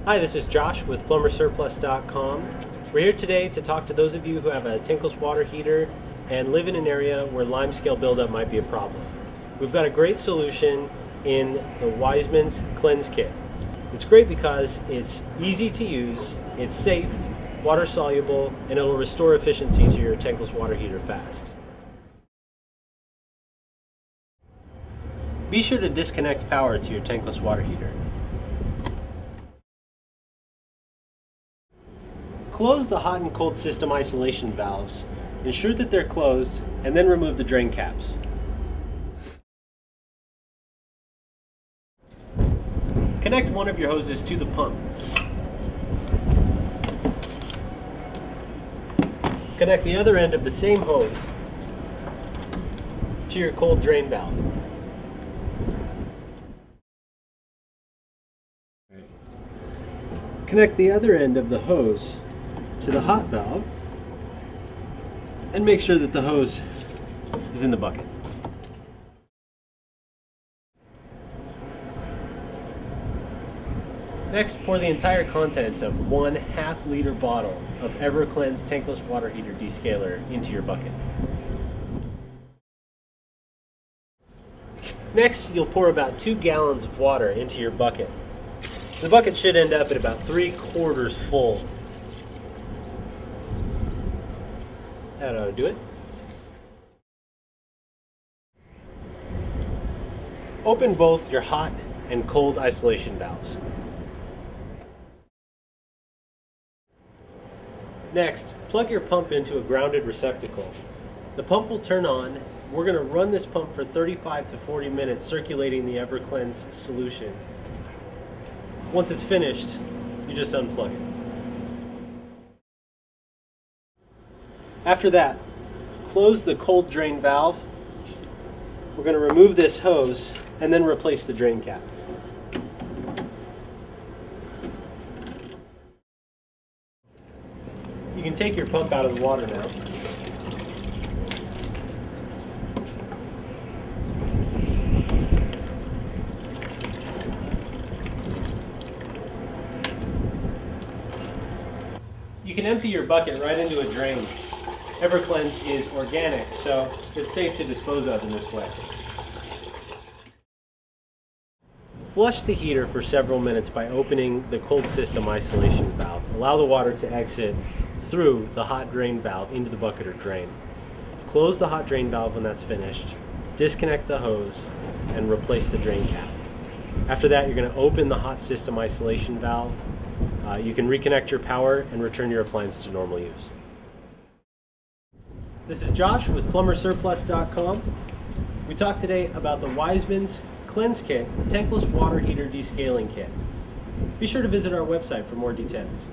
Hi, this is Josh with PlumberSurplus.com. We're here today to talk to those of you who have a tankless water heater and live in an area where limescale buildup might be a problem. We've got a great solution in the Wisemans Clens kit. It's great because it's easy to use, it's safe, water soluble, and it'll restore efficiency to your tankless water heater fast. Be sure to disconnect power to your tankless water heater. Close the hot and cold system isolation valves. Ensure that they're closed, and then remove the drain caps. Connect one of your hoses to the pump. Connect the other end of the same hose to your cold drain valve. Connect the other end of the hose to the hot valve and make sure that the hose is in the bucket. Next, pour the entire contents of 1/2 liter bottle of Everclens Tankless water heater descaler into your bucket. Next, you'll pour about 2 gallons of water into your bucket. The bucket should end up at about 3/4 full. That ought to do it. Open both your hot and cold isolation valves. Next, plug your pump into a grounded receptacle. The pump will turn on. We're going to run this pump for 35 to 40 minutes circulating the Everclens solution. Once it's finished, you just unplug it. After that, close the cold drain valve. We're going to remove this hose and then replace the drain cap. You can take your pump out of the water now. You can empty your bucket right into a drain. Everclens is organic, so it's safe to dispose of in this way. Flush the heater for several minutes by opening the cold system isolation valve. Allow the water to exit through the hot drain valve into the bucket or drain. Close the hot drain valve when that's finished. Disconnect the hose and replace the drain cap. After that, you're going to open the hot system isolation valve. You can reconnect your power and return your appliance to normal use. This is Josh with PlumberSurplus.com. We talked today about the Wisemans Clens Kit Tankless Water Heater Descaling Kit. Be sure to visit our website for more details.